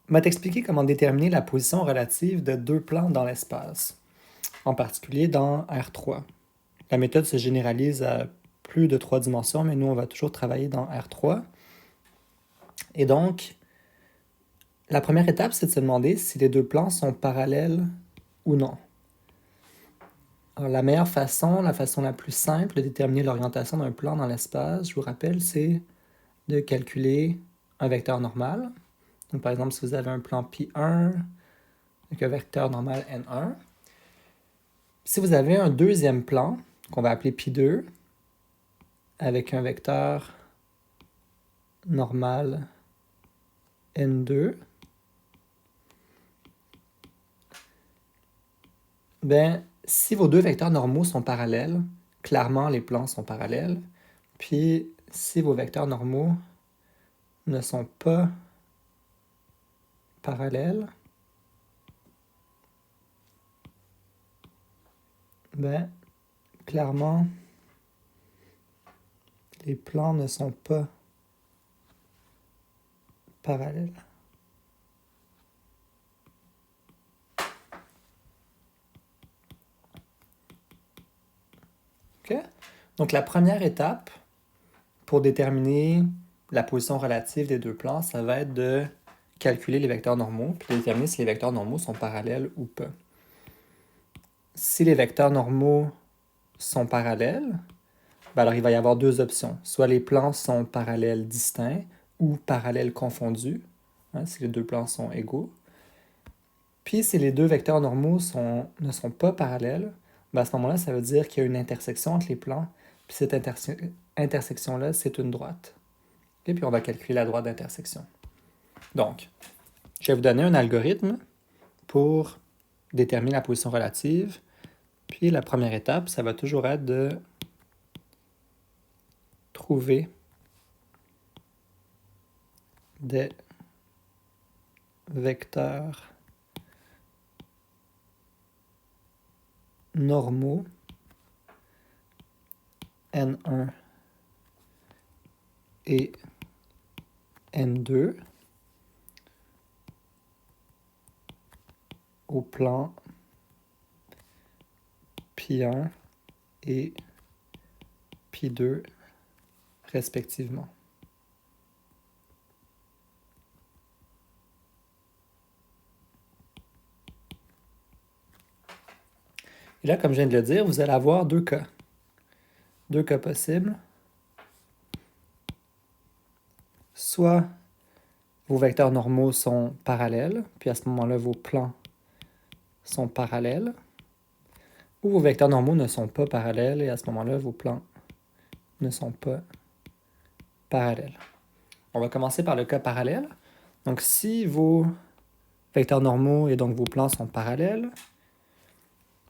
m'a expliqué comment déterminer la position relative de deux plans dans l'espace, en particulier dans R3. La méthode se généralise à plus de 3 dimensions, mais nous, on va toujours travailler dans R3. Et donc, la première étape, c'est de se demander si les deux plans sont parallèles ou non. Alors, la meilleure façon, la façon la plus simple de déterminer l'orientation d'un plan dans l'espace, je vous rappelle, c'est de calculer un vecteur normal. Donc, par exemple, si vous avez un plan Pi1 avec un vecteur normal N1, si vous avez un deuxième plan, qu'on va appeler Pi2, avec un vecteur normal N2, ben, si vos deux vecteurs normaux sont parallèles, clairement les plans sont parallèles. Puis, si vos vecteurs normaux ne sont pas parallèles, ben, clairement, les plans ne sont pas parallèles. OK? Donc, la première étape pour déterminer la position relative des deux plans, ça va être de calculer les vecteurs normaux, puis de déterminer si les vecteurs normaux sont parallèles ou pas. Si les vecteurs normaux sont parallèles, ben alors il va y avoir deux options. Soit les plans sont parallèles distincts ou parallèles confondus, si les deux plans sont égaux. Puis si les deux vecteurs normaux ne sont pas parallèles, ben à ce moment-là, ça veut dire qu'il y a une intersection entre les plans, puis cette intersection-là, c'est une droite. Et puis on va calculer la droite d'intersection. Donc, je vais vous donner un algorithme pour déterminer la position relative. Puis la première étape, ça va toujours être de trouver des vecteurs normaux N1 et N2 au plan Pi1 et Pi2 respectivement. Et là, comme je viens de le dire, vous allez avoir deux cas. Deux cas possibles. Soit vos vecteurs normaux sont parallèles, puis à ce moment-là, vos plans sont parallèles, ou vos vecteurs normaux ne sont pas parallèles, et à ce moment-là, vos plans ne sont pas parallèles. On va commencer par le cas parallèle. Donc, si vos vecteurs normaux et donc vos plans sont parallèles,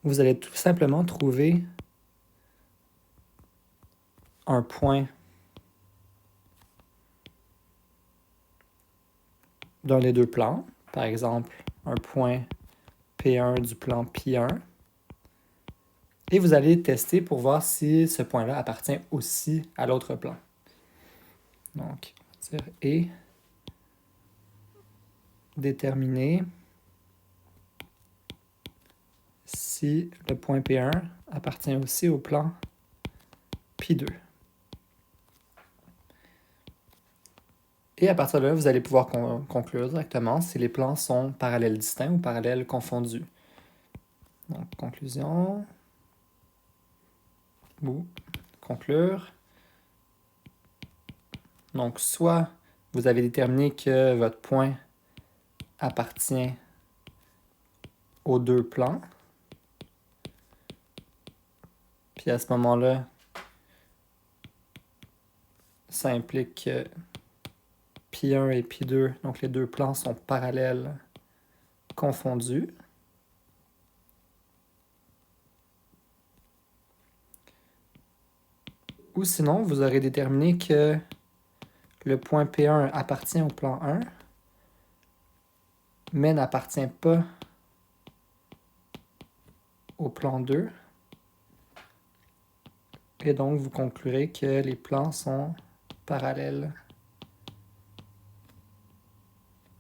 vous allez tout simplement trouver un point d'un des deux plans, par exemple un point P1 du plan Pi1, et vous allez tester pour voir si ce point-là appartient aussi à l'autre plan. Donc, on va dire et déterminer si le point P1 appartient aussi au plan Pi2. Et à partir de là, vous allez pouvoir conclure directement si les plans sont parallèles distincts ou parallèles confondus. Donc, conclusion, ou conclure. Donc, soit vous avez déterminé que votre point appartient aux deux plans, puis à ce moment-là, ça implique que Pi1 et Pi2, donc les deux plans sont parallèles confondus. Ou sinon, vous aurez déterminé que le point P1 appartient au plan 1, mais n'appartient pas au plan 2. Et donc, vous conclurez que les plans sont parallèles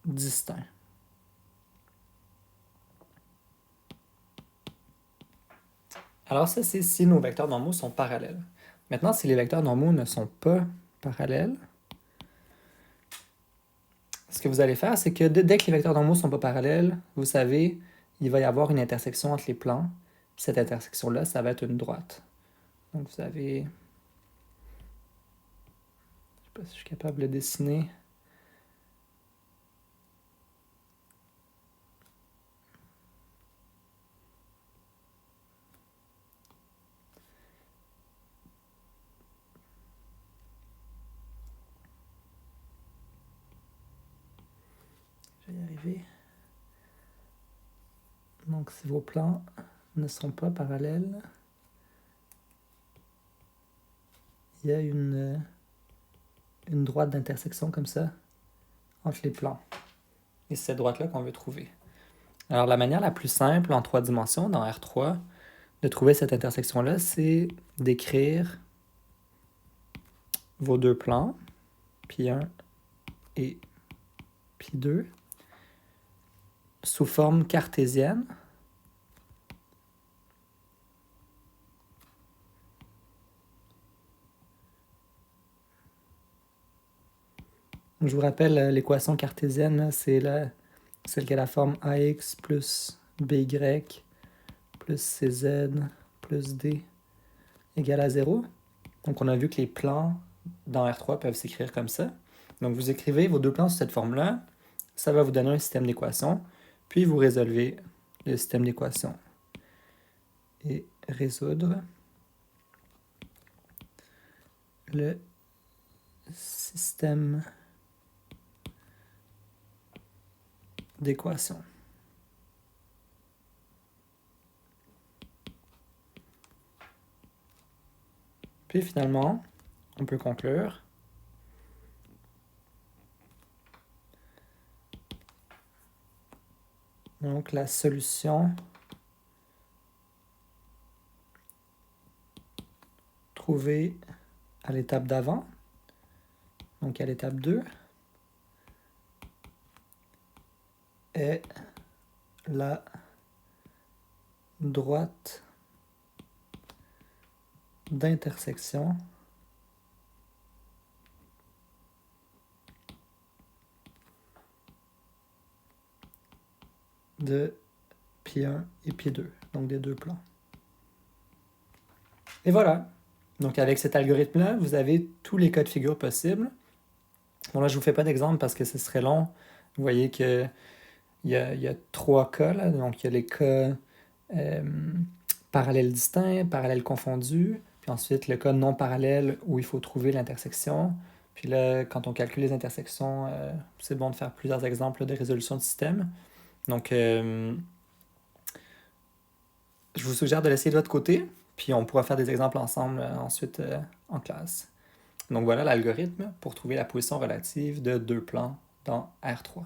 distincts. Alors ça, c'est si nos vecteurs normaux sont parallèles. Maintenant, si les vecteurs normaux ne sont pas parallèles, ce que vous allez faire, c'est que dès que les vecteurs normaux ne sont pas parallèles, vous savez, il va y avoir une intersection entre les plans. Cette intersection-là, ça va être une droite. Donc vous avez... Je ne sais pas si je suis capable de le dessiner. Je vais y arriver. Donc si vos plans ne sont pas parallèles, il y a une droite d'intersection comme ça entre les plans. Et c'est cette droite-là qu'on veut trouver. Alors la manière la plus simple en 3 dimensions dans R3 de trouver cette intersection-là, c'est d'écrire vos deux plans, Pi1 et Pi2, sous forme cartésienne. Je vous rappelle, l'équation cartésienne, c'est celle qui a la forme AX plus BY plus CZ plus D égale à 0. Donc on a vu que les plans dans R3 peuvent s'écrire comme ça. Donc vous écrivez vos deux plans sous cette forme-là, ça va vous donner un système d'équations, puis vous résolvez le système d'équations. Et résoudre le système d'équations. Puis finalement, on peut conclure. Donc la solution trouvée à l'étape d'avant, donc à l'étape 2, est la droite d'intersection de Pi1 et Pi2, donc des deux plans. Et voilà. Donc avec cet algorithme-là, vous avez tous les cas de figure possibles. Bon là, je ne vous fais pas d'exemple parce que ce serait long. Vous voyez qu'il y a 3 cas, là. Donc il y a les cas parallèles distincts, parallèles confondus, puis ensuite le cas non parallèle où il faut trouver l'intersection. Puis là, quand on calcule les intersections, c'est bon de faire plusieurs exemples de résolution de système. Donc, je vous suggère de l'essayer de votre côté, puis on pourra faire des exemples ensemble ensuite en classe. Donc voilà l'algorithme pour trouver la position relative de deux plans dans R3.